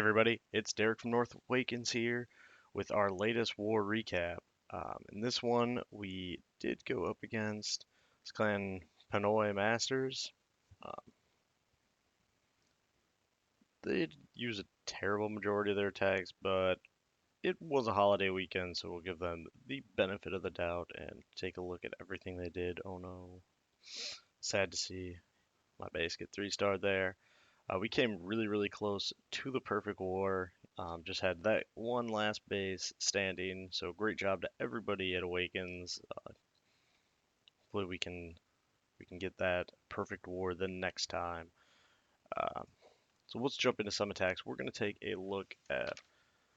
everybody, it's Derek from North Awakens here with our latest war recap. In this one, we did go up against this clan Pinoy Masters. Um, they did use a terrible majority of their attacks, but it was a holiday weekend, so we'll give them the benefit of the doubt and take a look at everything they did. Oh no, sad to see my base get 3-starred there. We came really close to the perfect war. Just had that one last base standing. So great job to everybody at Awakens. Hopefully we can get that perfect war the next time. Um, so let's jump into some attacks. We're gonna take a look at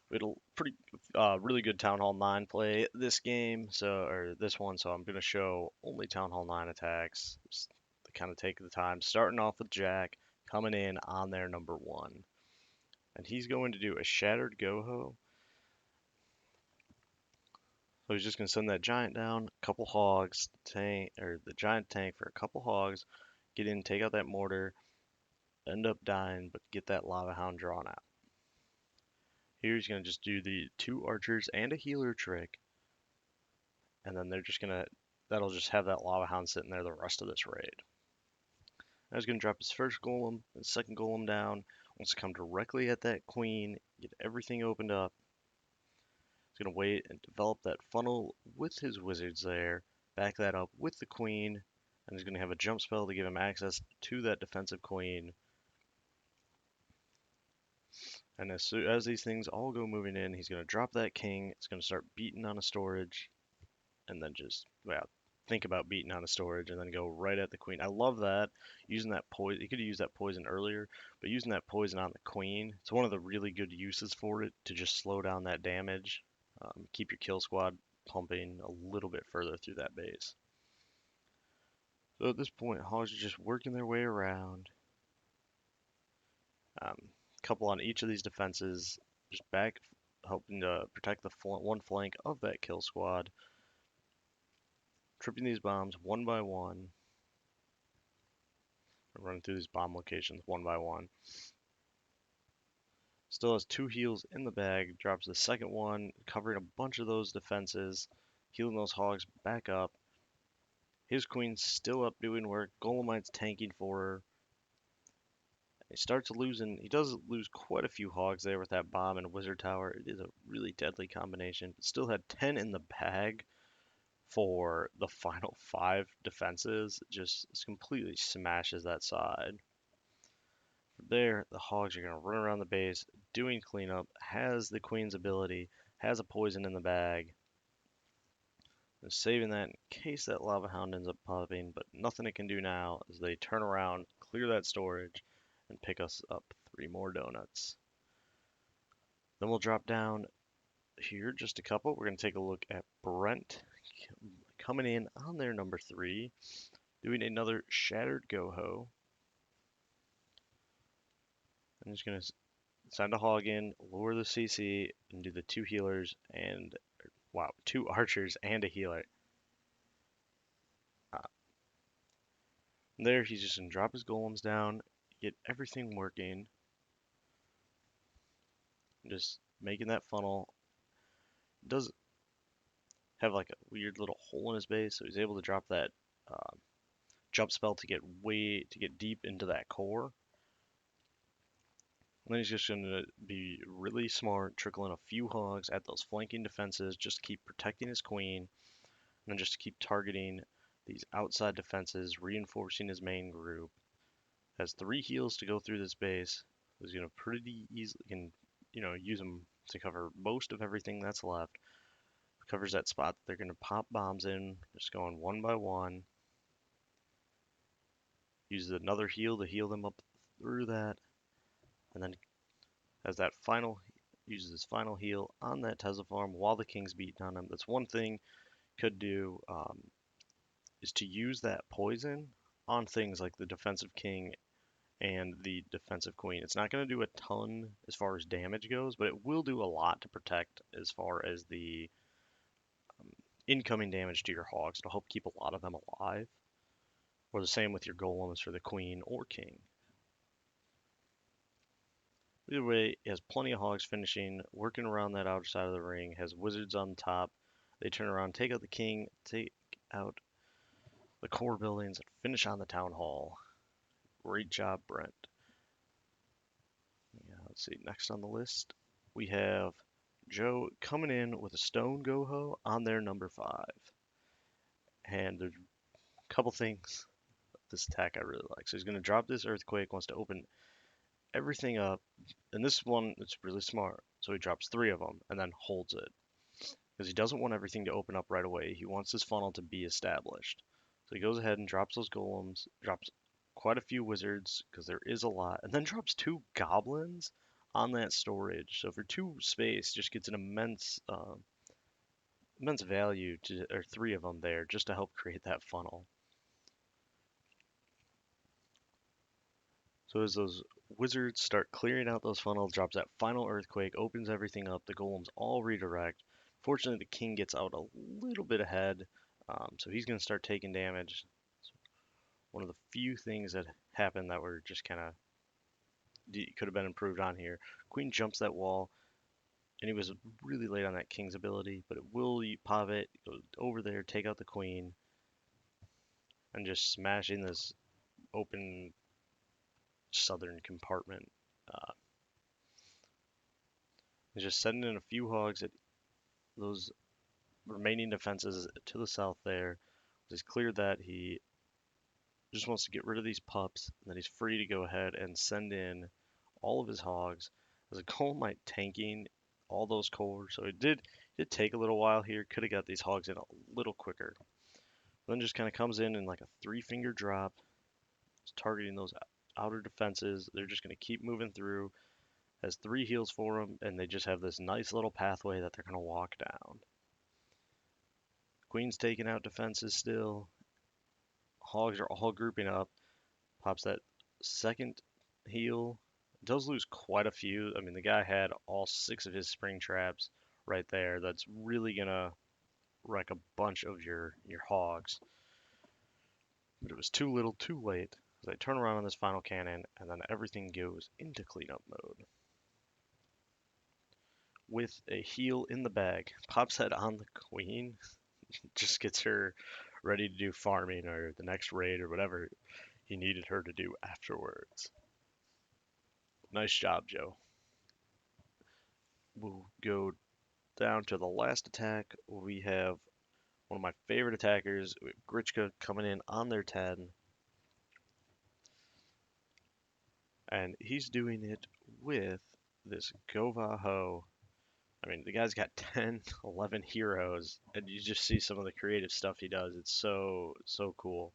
we had a pretty really good Town Hall 9 play this game. Or this one. So I'm gonna show only Town Hall 9 attacks. Just to kind of take the time. Starting off with Jack coming in on their number one. And he's going to do a Shattered Goho. So he's just going to send that giant down, a couple hogs, tank or the giant tank for a couple hogs, get in, take out that mortar, end up dying, but get that lava hound drawn out. Here he's going to just do the 2 archers and a healer trick, and then they're just going to that'll just have that lava hound sitting there the rest of this raid. Now he's going to drop his first golem, his second golem down, wants to come directly at that queen, get everything opened up. He's going to wait and develop that funnel with his wizards there, back that up with the queen, and he's going to have a jump spell to give him access to that defensive queen. And as these things all go moving in, he's going to drop that king. It's going to start beating on a storage, and then just, well, think about beating on a storage, and then go right at the queen. I love that. Using that poison, you could have used that poison earlier, but using that poison on the queen, it's one of the really good uses for it to just slow down that damage. Keep your kill squad pumping a little bit further through that base. So at this point, hogs are just working their way around. Couple on each of these defenses, just back, helping to protect the one flank of that kill squad. Tripping these bombs one by one. Running through these bomb locations one by one. Still has 2 heals in the bag. Drops the second one, covering a bunch of those defenses, healing those hogs back up. His queen's still up doing work. Golemite's tanking for her. He starts losing. He does lose quite a few hogs there with that bomb and wizard tower. It is a really deadly combination. But still had 10 in the bag for the final 5 defenses. Just completely smashes that side. From there, the hogs are going to run around the base, doing cleanup. Has the queen's ability. Has a poison in the bag. Saving that in case that lava hound ends up popping, but nothing it can do now as they turn around, clear that storage, and pick us up 3 more donuts. Then we'll drop down here just a couple. We're going to take a look at Brent coming in on their number 3, doing another Shattered Goho. I'm just going to send a hog in, lure the CC, and do the 2 healers and, wow, 2 archers and a healer. There, he's just going to drop his golems down, get everything working, just making that funnel. Does have like a weird little hole in his base, so he's able to drop that jump spell to get deep into that core. And then he's just going to be really smart, trickling a few hogs at those flanking defenses just to keep protecting his queen, and then just to keep targeting these outside defenses, reinforcing his main group. Has 3 heals to go through this base. He's going to pretty easily use them to cover most of everything that's left. Covers that spot that they're going to pop bombs in, just going one by one. Uses another heal to heal them up through that, and then uses his final heal on that Tesla farm while the king's beating on him. That's one thing could do, is to use that poison on things like the defensive king and the defensive queen. It's not going to do a ton as far as damage goes, but it will do a lot to protect as far as the incoming damage to your hogs. It'll help keep a lot of them alive. Or the same with your golems for the queen or king. Either way, he has plenty of hogs finishing, working around that outer side of the ring, has wizards on top. They turn around, take out the king, take out the core buildings, and finish on the town hall. Great job, Brent. Yeah, let's see, next on the list, we have Joe coming in with a stone go-ho on their number 5. And there's a couple things this attack I really like. So he's going to drop this earthquake, wants to open everything up, and this one is really smart. So he drops 3 of them and then holds it because he doesn't want everything to open up right away. He wants this funnel to be established. So he goes ahead and drops those golems, drops quite a few wizards because there is a lot, and then drops 2 goblins on that storage. So for 2 space, just gets an immense value to, or 3 of them there just to help create that funnel. So as those wizards start clearing out those funnels, drops that final earthquake, opens everything up, the golems all redirect. Fortunately, the king gets out a little bit ahead, so he's going to start taking damage. It's one of the few things that happened that were just kind of could have been improved on here. Queen jumps that wall, and he was really late on that king's ability, but it will pop it, go over there, take out the queen, and just smashing this open southern compartment. Uh, he's just sending in a few hogs at those remaining defenses to the south there. He's cleared that. He just wants to get rid of these pups, and then he's free to go ahead and send in all of his hogs. As a coal mite tanking all those cores, so it did take a little while here. Could have got these hogs in a little quicker. Then just kind of comes in like a 3-finger drop, targeting those outer defenses. They're just going to keep moving through. Has 3 heals for them, and they just have this nice little pathway that they're going to walk down. Queen's taking out defenses still. Hogs are all grouping up. Pops that second heal. Does lose quite a few. I mean, the guy had all 6 of his spring traps right there. That's really gonna wreck a bunch of your hogs. But it was too little, too late. As I turn around on this final cannon, and then everything goes into cleanup mode. With a heal in the bag, pops that on the queen. Just gets her ready to do farming or the next raid or whatever he needed her to do afterwards. Nice job, Joe. We'll go down to the last attack. We have one of my favorite attackers, Grichka, coming in on their 10. And he's doing it with this Govaho. I mean, the guy's got 10, 11 heroes, and you just see some of the creative stuff he does. It's so cool.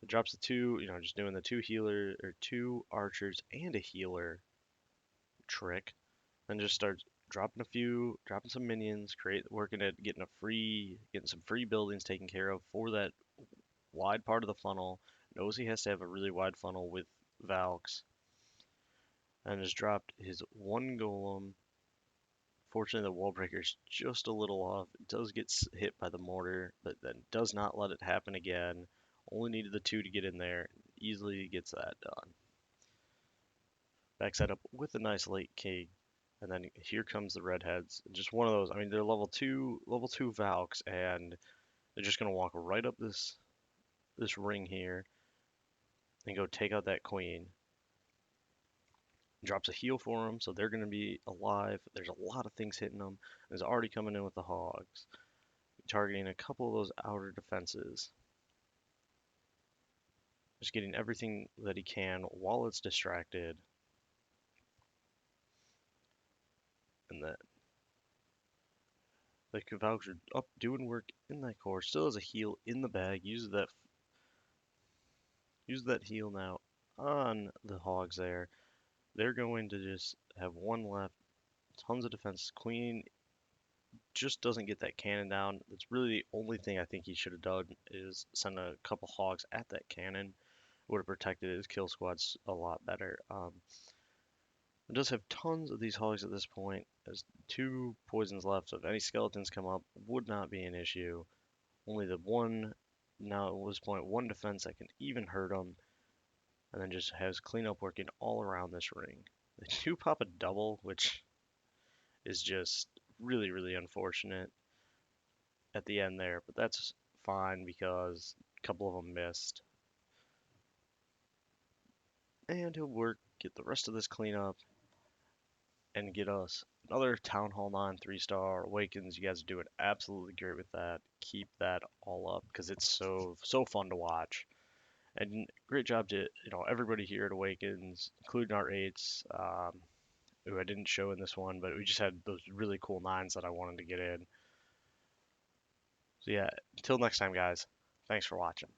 It drops the 2, just doing the 2 healer, or 2 archers and a healer trick. Then just starts dropping some minions, working at getting some free buildings taken care of for that wide part of the funnel. Knows he has to have a really wide funnel with Valks, and has dropped his 1 golem. Fortunately, the wall breaker's just a little off. It does get hit by the mortar, but then does not let it happen again. Only needed the 2 to get in there. Easily gets that done. Backs that up with a nice late king. And then here comes the redheads. Just one of those. I mean, they're level two Valks, and they're just gonna walk right up this ring here and go take out that queen. Drops a heal for them, so they're gonna be alive. There's a lot of things hitting them. There's already coming in with the hogs, targeting a couple of those outer defenses. Just getting everything that he can while it's distracted. And then the Valks are up doing work in that core. Still has a heal in the bag. Use that heal now on the hogs there. They're going to just have 1 left. Tons of defense. Queen just doesn't get that cannon down. That's really the only thing I think he should have done is send a couple hogs at that cannon. Would have protected his kill squads a lot better. It does have tons of these hogs at this point. There's 2 poisons left, so if any skeletons come up, would not be an issue. Only the one, now at this point, 1 defense that can even hurt him, and then just has cleanup working all around this ring. They do pop a double, which is just really, really unfortunate at the end there, but that's fine because a couple of them missed. And he'll work, get the rest of this cleanup, and get us another Town Hall 9 3-star Awakens. You guys are doing absolutely great with that. Keep that all up because it's so fun to watch. And great job to everybody here at Awakens, including our eights, who I didn't show in this one, but we just had those really cool nines that I wanted to get in. So yeah, until next time, guys. Thanks for watching.